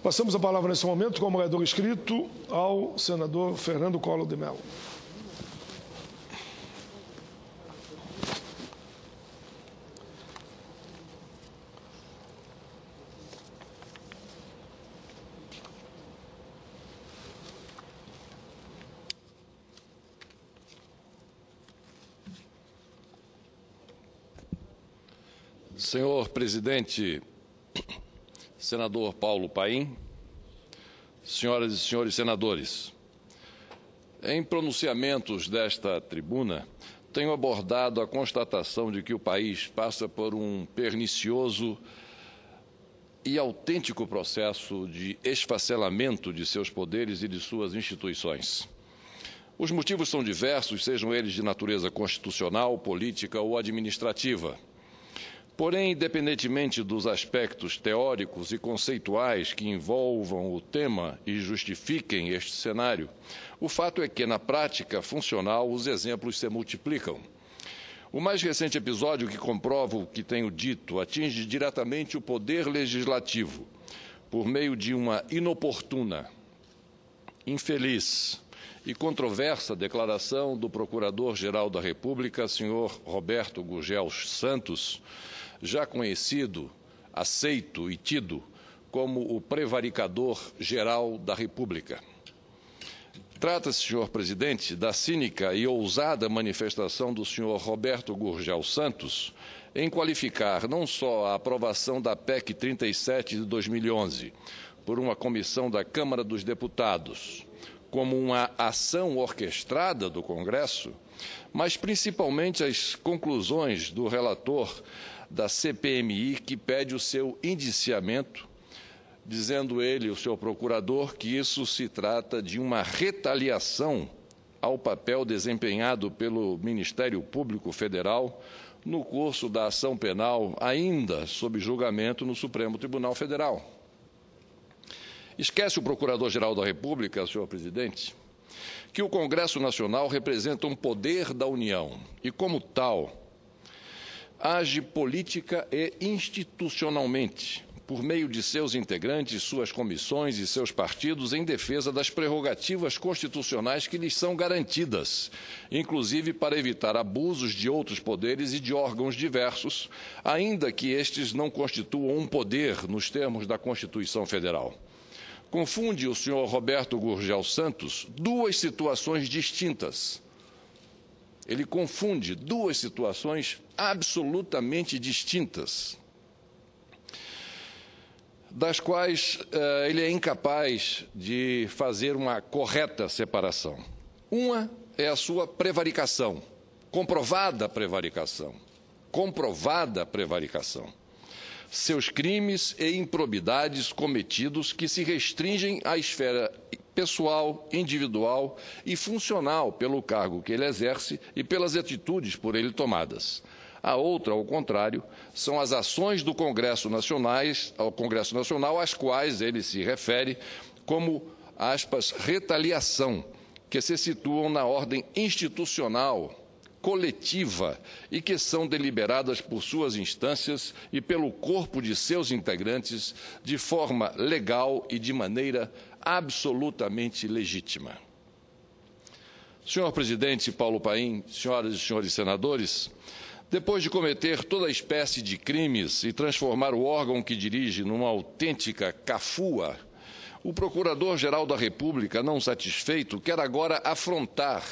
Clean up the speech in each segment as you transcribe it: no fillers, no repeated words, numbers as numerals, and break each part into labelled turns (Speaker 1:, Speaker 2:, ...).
Speaker 1: Passamos a palavra nesse momento, como orador inscrito, ao senador Fernando Collor de Mello.
Speaker 2: Senhor presidente, senador Paulo Paim, senhoras e senhores senadores, em pronunciamentos desta tribuna, tenho abordado a constatação de que o país passa por um pernicioso e autêntico processo de esfacelamento de seus poderes e de suas instituições. Os motivos são diversos, sejam eles de natureza constitucional, política ou administrativa. Porém, independentemente dos aspectos teóricos e conceituais que envolvam o tema e justifiquem este cenário, o fato é que, na prática funcional, os exemplos se multiplicam. O mais recente episódio que comprova o que tenho dito atinge diretamente o poder legislativo, por meio de uma inoportuna, infeliz e controversa declaração do Procurador-Geral da República, senhor Roberto Gurgel Santos, já conhecido, aceito e tido como o prevaricador-geral da República. Trata-se, senhor presidente, da cínica e ousada manifestação do senhor Roberto Gurgel Santos em qualificar não só a aprovação da PEC 37 de 2011 por uma comissão da Câmara dos Deputados como uma ação orquestrada do Congresso, mas principalmente as conclusões do relator da CPMI, que pede o seu indiciamento, dizendo ele, o seu procurador, que isso se trata de uma retaliação ao papel desempenhado pelo Ministério Público Federal no curso da ação penal, ainda sob julgamento no Supremo Tribunal Federal. Esquece o Procurador-Geral da República, senhor presidente, que o Congresso Nacional representa um poder da União e, como tal, age política e institucionalmente, por meio de seus integrantes, suas comissões e seus partidos, em defesa das prerrogativas constitucionais que lhes são garantidas, inclusive para evitar abusos de outros poderes e de órgãos diversos, ainda que estes não constituam um poder nos termos da Constituição Federal. Confunde o senhor Roberto Gurgel Santos duas situações distintas. Ele confunde duas situações absolutamente distintas, das quais ele é incapaz de fazer uma correta separação. Uma é a sua prevaricação, comprovada prevaricação, seus crimes e improbidades cometidos que se restringem à esfera pessoal, individual e funcional pelo cargo que ele exerce e pelas atitudes por ele tomadas. A outra, ao contrário, são as ações do Congresso Nacional às quais ele se refere como, aspas, retaliação, que se situam na ordem institucional, coletiva e que são deliberadas por suas instâncias e pelo corpo de seus integrantes de forma legal e de maneira absolutamente legítima. Senhor presidente Paulo Paim, senhoras e senhores senadores, depois de cometer toda espécie de crimes e transformar o órgão que dirige numa autêntica cafua, o Procurador-Geral da República, não satisfeito, quer agora afrontar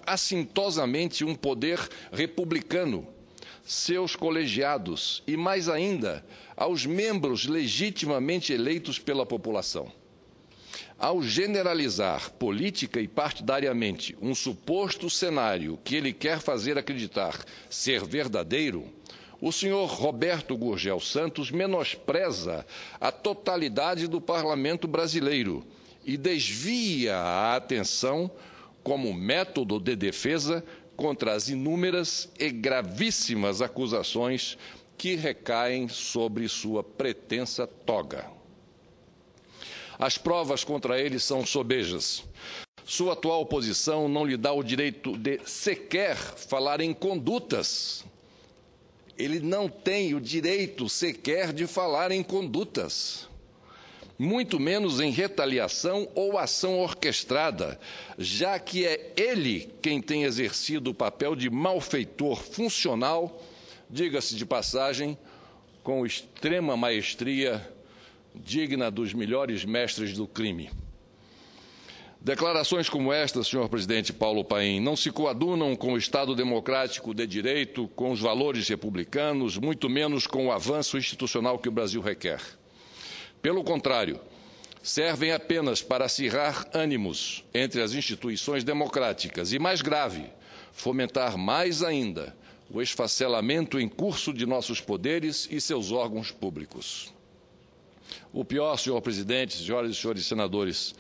Speaker 2: assintosamente um poder republicano, seus colegiados e, mais ainda, aos membros legitimamente eleitos pela população. Ao generalizar política e partidariamente um suposto cenário que ele quer fazer acreditar ser verdadeiro, o senhor Roberto Gurgel Santos menospreza a totalidade do parlamento brasileiro e desvia a atenção como método de defesa contra as inúmeras e gravíssimas acusações que recaem sobre sua pretensa toga. As provas contra ele são sobejas. Sua atual posição não lhe dá o direito de sequer falar em condutas. Ele não tem o direito sequer de falar em condutas. muito menos em retaliação ou ação orquestrada, já que é ele quem tem exercido o papel de malfeitor funcional, diga-se de passagem, com extrema maestria, digna dos melhores mestres do crime. Declarações como esta, senhor presidente Paulo Paim, não se coadunam com o Estado democrático de direito, com os valores republicanos, muito menos com o avanço institucional que o Brasil requer. Pelo contrário, servem apenas para acirrar ânimos entre as instituições democráticas e, mais grave, fomentar mais ainda o esfacelamento em curso de nossos poderes e seus órgãos públicos. O pior, senhor presidente, senhoras e senhores senadores,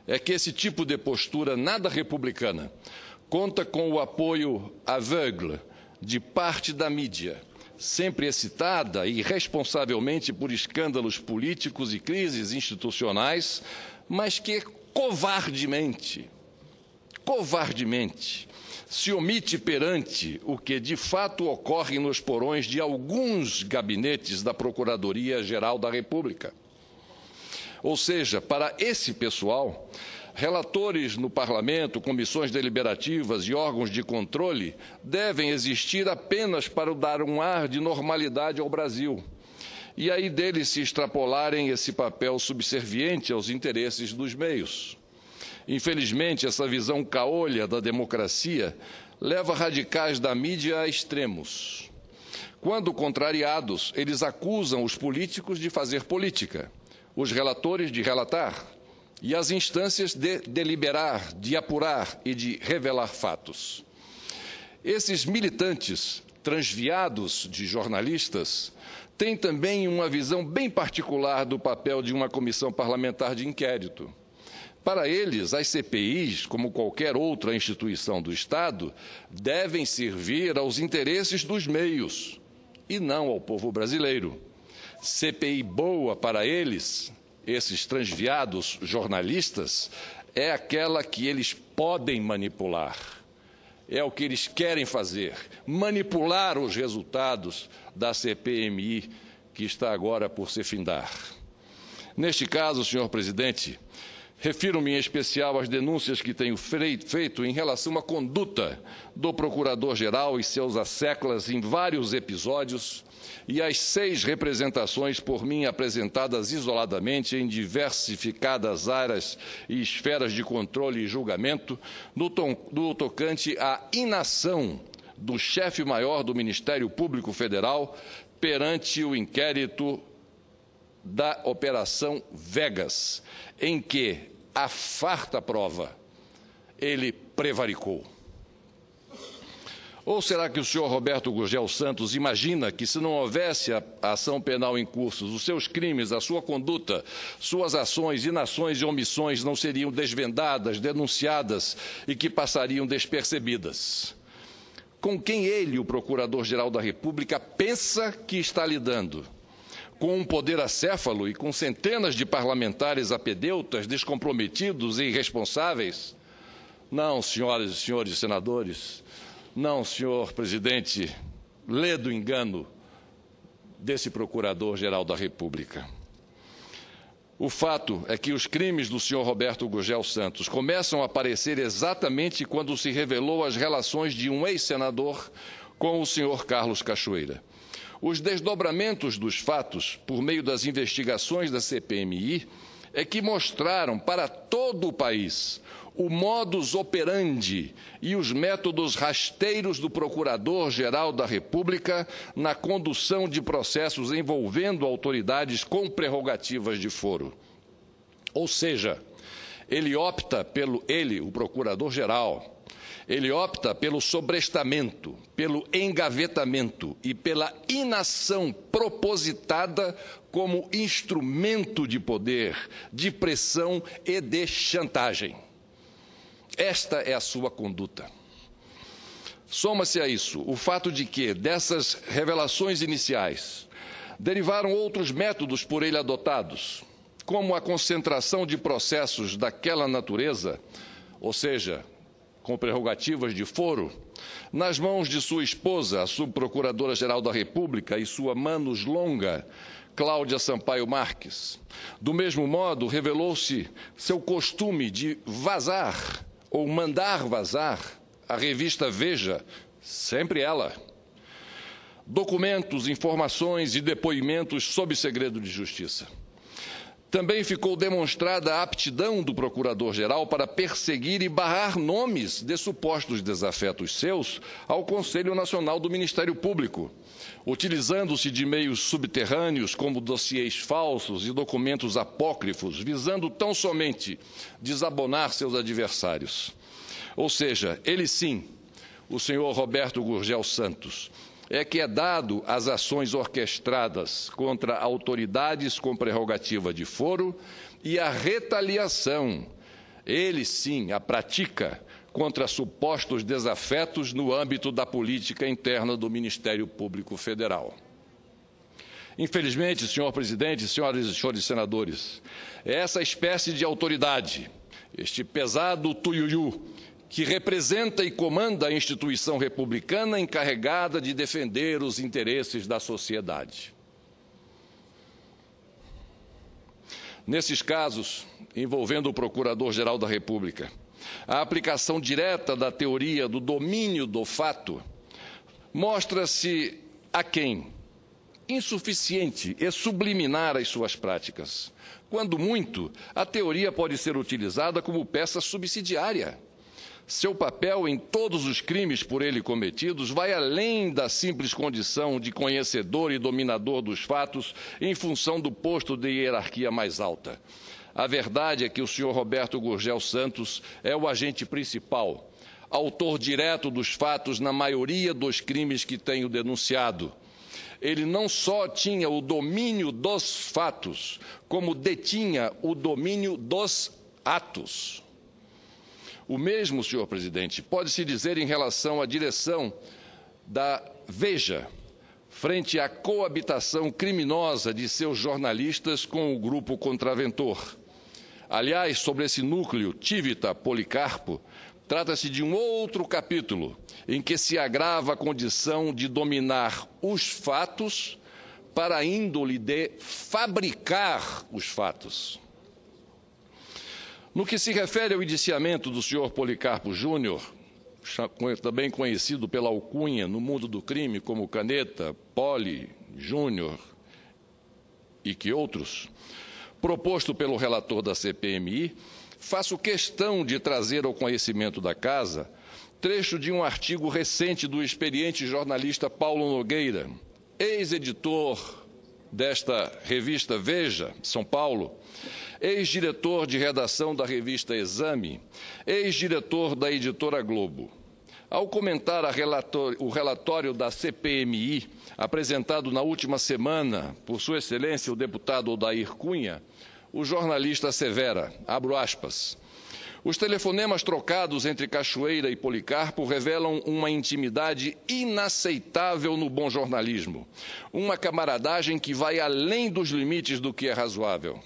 Speaker 2: é que esse tipo de postura nada republicana conta com o apoio aveugle de parte da mídia, sempre excitada irresponsavelmente por escândalos políticos e crises institucionais, mas que covardemente se omite perante o que de fato ocorre nos porões de alguns gabinetes da Procuradoria-Geral da República. Ou seja, para esse pessoal, relatores no Parlamento, comissões deliberativas e órgãos de controle devem existir apenas para dar um ar de normalidade ao Brasil. E aí deles se extrapolarem esse papel subserviente aos interesses dos meios. Infelizmente, essa visão caolha da democracia leva radicais da mídia a extremos. Quando contrariados, eles acusam os políticos de fazer política, os relatores de relatar e as instâncias de deliberar, de apurar e de revelar fatos. Esses militantes transviados de jornalistas têm também uma visão bem particular do papel de uma comissão parlamentar de inquérito. Para eles, as CPIs, como qualquer outra instituição do Estado, devem servir aos interesses dos meios e não ao povo brasileiro. CPI boa para eles, esses transviados jornalistas, é aquela que eles podem manipular. É o que eles querem fazer, manipular os resultados da CPMI, que está agora por se findar. Neste caso, senhor presidente, refiro-me em especial às denúncias que tenho feito em relação à conduta do Procurador-Geral e seus asseclas em vários episódios e às 6 representações por mim apresentadas isoladamente em diversificadas áreas e esferas de controle e julgamento no tocante à inação do chefe-maior do Ministério Público Federal perante o inquérito da Operação Vegas, em que, a farta prova, ele prevaricou. Ou será que o senhor Roberto Gurgel Santos imagina que, se não houvesse a ação penal em curso, os seus crimes, a sua conduta, suas ações, inações e omissões não seriam desvendadas, denunciadas e que passariam despercebidas? Com quem ele, o Procurador-Geral da República, pensa que está lidando? Com um poder acéfalo e com centenas de parlamentares apedeutas, descomprometidos e irresponsáveis? Não, senhoras e senhores senadores, não, senhor presidente, lê do engano desse Procurador-Geral da República. O fato é que os crimes do senhor Roberto Gurgel Santos começam a aparecer exatamente quando se revelou as relações de um ex-senador com o senhor Carlos Cachoeira. Os desdobramentos dos fatos, por meio das investigações da CPMI, é que mostraram para todo o país o modus operandi e os métodos rasteiros do Procurador-Geral da República na condução de processos envolvendo autoridades com prerrogativas de foro. Ou seja, o Procurador-Geral, ele opta pelo sobrestamento, pelo engavetamento e pela inação propositada como instrumento de poder, de pressão e de chantagem. Esta é a sua conduta. Soma-se a isso o fato de que, dessas revelações iniciais, derivaram outros métodos por ele adotados, como a concentração de processos daquela natureza, ou seja, com prerrogativas de foro, nas mãos de sua esposa, a subprocuradora-geral da República, e sua manus longa, Cláudia Sampaio Marques. Do mesmo modo, revelou-se seu costume de vazar ou mandar vazar a revista Veja, sempre ela, documentos, informações e depoimentos sob segredo de justiça. Também ficou demonstrada a aptidão do Procurador-Geral para perseguir e barrar nomes de supostos desafetos seus ao Conselho Nacional do Ministério Público, utilizando-se de meios subterrâneos como dossiês falsos e documentos apócrifos, visando tão somente desabonar seus adversários. Ou seja, ele sim, o senhor Roberto Gurgel Santos, é que é dado às ações orquestradas contra autoridades com prerrogativa de foro e a retaliação, ele sim a pratica contra supostos desafetos no âmbito da política interna do Ministério Público Federal. Infelizmente, senhor presidente, senhoras e senhores senadores, é essa espécie de autoridade, este pesado tuiuiu, que representa e comanda a instituição republicana encarregada de defender os interesses da sociedade. Nesses casos, envolvendo o Procurador-Geral da República, a aplicação direta da teoria do domínio do fato mostra-se aquém, insuficiente e subliminar às suas práticas. Quando muito, a teoria pode ser utilizada como peça subsidiária. Seu papel em todos os crimes por ele cometidos vai além da simples condição de conhecedor e dominador dos fatos em função do posto de hierarquia mais alta. A verdade é que o senhor Roberto Gurgel Santos é o agente principal, autor direto dos fatos na maioria dos crimes que tenho denunciado. Ele não só tinha o domínio dos fatos, como detinha o domínio dos atos. O mesmo, senhor presidente, pode-se dizer em relação à direção da Veja, frente à coabitação criminosa de seus jornalistas com o grupo contraventor. Aliás, sobre esse núcleo, Tivita Policarpo, trata-se de um outro capítulo, em que se agrava a condição de dominar os fatos para a índole de fabricar os fatos. No que se refere ao indiciamento do senhor Policarpo Júnior, também conhecido pela alcunha no mundo do crime como Caneta, Poli, Júnior e que outros, proposto pelo relator da CPMI, faço questão de trazer ao conhecimento da Casa trecho de um artigo recente do experiente jornalista Paulo Nogueira, ex-editor desta revista Veja, São Paulo, ex-diretor de redação da revista Exame, ex-diretor da editora Globo. Ao comentar o relatório da CPMI, apresentado na última semana por Sua Excelência o deputado Odair Cunha, o jornalista assevera, abro aspas, os telefonemas trocados entre Cachoeira e Policarpo revelam uma intimidade inaceitável no bom jornalismo, uma camaradagem que vai além dos limites do que é razoável.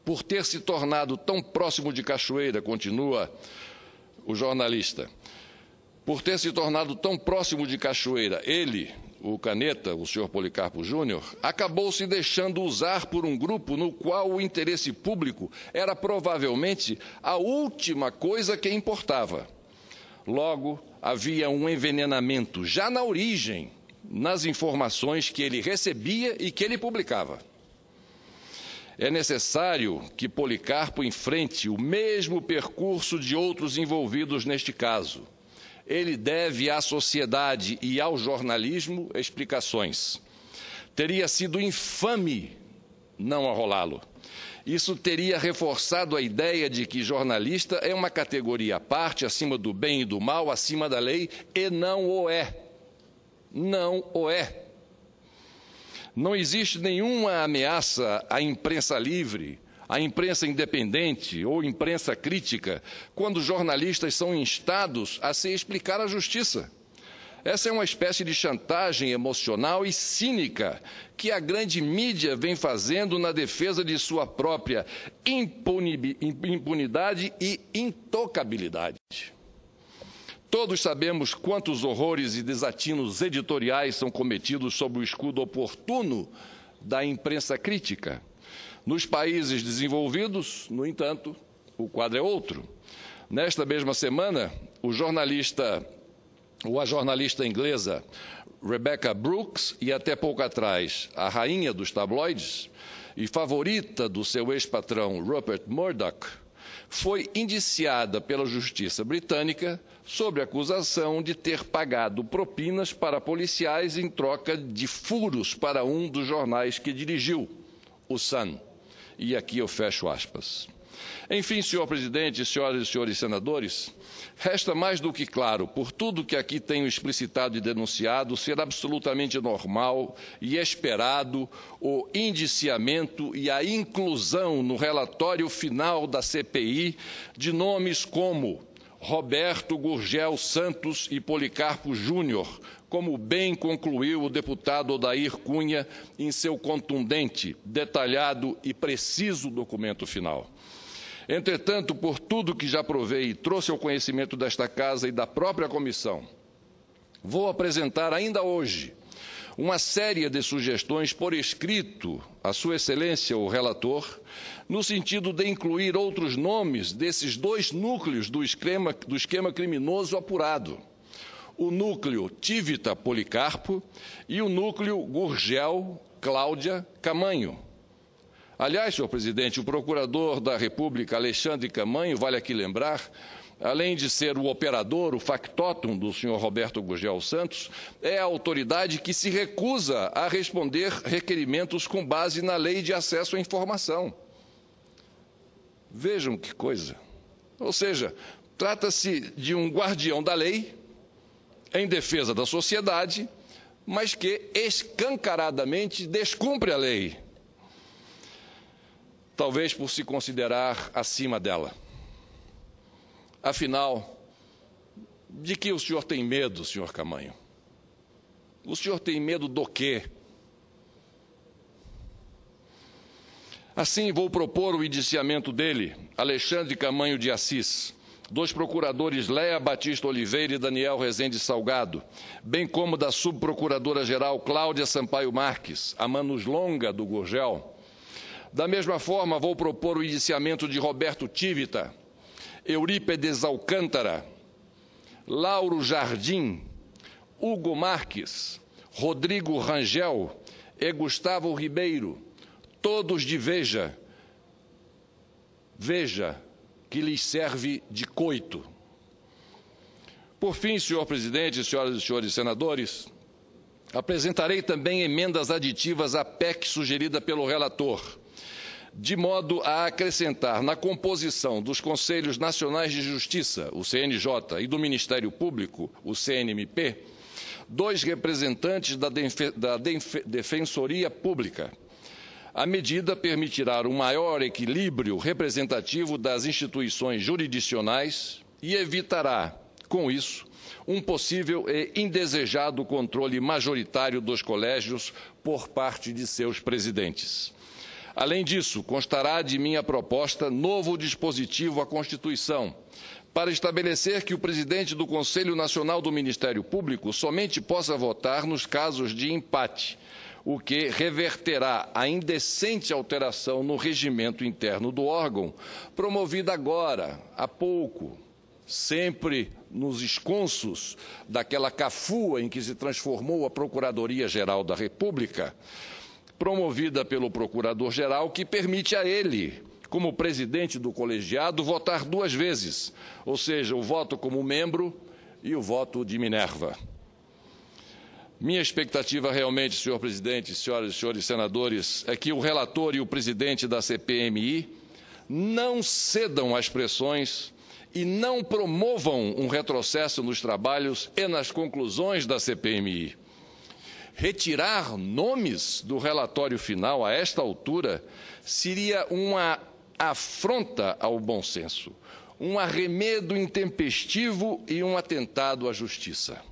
Speaker 2: Por ter se tornado tão próximo de Cachoeira, continua o jornalista, por ter se tornado tão próximo de Cachoeira, ele, o Caneta, o senhor Policarpo Júnior, acabou se deixando usar por um grupo no qual o interesse público era provavelmente a última coisa que importava. Logo, havia um envenenamento já na origem, nas informações que ele recebia e que ele publicava. É necessário que Policarpo enfrente o mesmo percurso de outros envolvidos neste caso. Ele deve à sociedade e ao jornalismo explicações. Teria sido infame não arrolá-lo. Isso teria reforçado a ideia de que jornalista é uma categoria à parte, acima do bem e do mal, acima da lei, e não o é. Não o é. Não existe nenhuma ameaça à imprensa livre, à imprensa independente ou imprensa crítica, quando jornalistas são instados a se explicar à justiça. Essa é uma espécie de chantagem emocional e cínica que a grande mídia vem fazendo na defesa de sua própria impunidade e intocabilidade. Todos sabemos quantos horrores e desatinos editoriais são cometidos sob o escudo oportuno da imprensa crítica. Nos países desenvolvidos, no entanto, o quadro é outro. Nesta mesma semana, a jornalista inglesa Rebecca Brooks, e até pouco atrás a rainha dos tabloides e favorita do seu ex-patrão Rupert Murdoch, foi indiciada pela justiça britânica sob acusação de ter pagado propinas para policiais em troca de furos para um dos jornais que dirigiu, o Sun. E aqui eu fecho aspas. Enfim, senhor presidente, senhoras e senhores senadores, resta mais do que claro, por tudo que aqui tenho explicitado e denunciado, ser absolutamente normal e esperado o indiciamento e a inclusão no relatório final da CPI de nomes como Roberto Gurgel Santos e Policarpo Júnior, como bem concluiu o deputado Odair Cunha em seu contundente, detalhado e preciso documento final. Entretanto, por tudo que já provei e trouxe ao conhecimento desta Casa e da própria Comissão, vou apresentar ainda hoje uma série de sugestões por escrito à Sua Excelência, o relator, no sentido de incluir outros nomes desses dois núcleos do esquema criminoso apurado. O núcleo Tivita Policarpo e o núcleo Gurgel Cláudia Camanho. Aliás, senhor presidente, o procurador da República, Alexandre Camanho, vale aqui lembrar, além de ser o operador, o factotum do senhor Roberto Gurgel Santos, é a autoridade que se recusa a responder requerimentos com base na Lei de Acesso à Informação. Vejam que coisa. Ou seja, trata-se de um guardião da lei, em defesa da sociedade, mas que escancaradamente descumpre a lei. Talvez por se considerar acima dela. Afinal, de que o senhor tem medo, senhor Camanho? O senhor tem medo do quê? Assim, vou propor o indiciamento dele, Alexandre Camanho de Assis, dos procuradores Léa Batista Oliveira e Daniel Rezende Salgado, bem como da subprocuradora-geral Cláudia Sampaio Marques, a manos longa do Gurgel. Da mesma forma, vou propor o indiciamento de Roberto Tivita, Eurípedes Alcântara, Lauro Jardim, Hugo Marques, Rodrigo Rangel e Gustavo Ribeiro, todos de Veja, que lhes serve de coito. Por fim, senhor presidente, senhoras e senhores senadores, apresentarei também emendas aditivas à PEC sugerida pelo relator, de modo a acrescentar na composição dos Conselhos Nacionais de Justiça, o CNJ, e do Ministério Público, o CNMP, 2 representantes da Defensoria Pública. A medida permitirá um maior equilíbrio representativo das instituições jurisdicionais e evitará, com isso, um possível e indesejado controle majoritário dos colégios por parte de seus presidentes. Além disso, constará de minha proposta novo dispositivo à Constituição, para estabelecer que o presidente do Conselho Nacional do Ministério Público somente possa votar nos casos de empate, o que reverterá a indecente alteração no regimento interno do órgão, promovida agora, há pouco, sempre nos esconsos daquela cafua em que se transformou a Procuradoria-Geral da República, promovida pelo Procurador-Geral, que permite a ele, como presidente do colegiado, votar 2 vezes, ou seja, o voto como membro e o voto de Minerva. Minha expectativa realmente, senhor presidente, senhoras e senhores senadores, é que o relator e o presidente da CPMI não cedam às pressões e não promovam um retrocesso nos trabalhos e nas conclusões da CPMI. Retirar nomes do relatório final a esta altura seria uma afronta ao bom senso, um arremedo intempestivo e um atentado à justiça.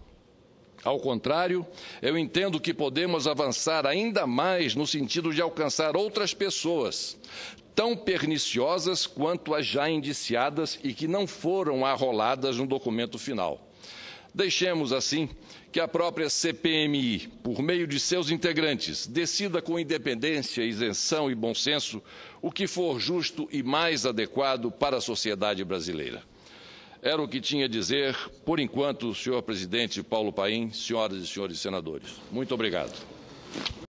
Speaker 2: Ao contrário, eu entendo que podemos avançar ainda mais no sentido de alcançar outras pessoas, tão perniciosas quanto as já indiciadas e que não foram arroladas no documento final. Deixemos, assim, que a própria CPMI, por meio de seus integrantes, decida com independência, isenção e bom senso o que for justo e mais adequado para a sociedade brasileira. Era o que tinha a dizer, por enquanto, senhor presidente Paulo Paim, senhoras e senhores senadores. Muito obrigado.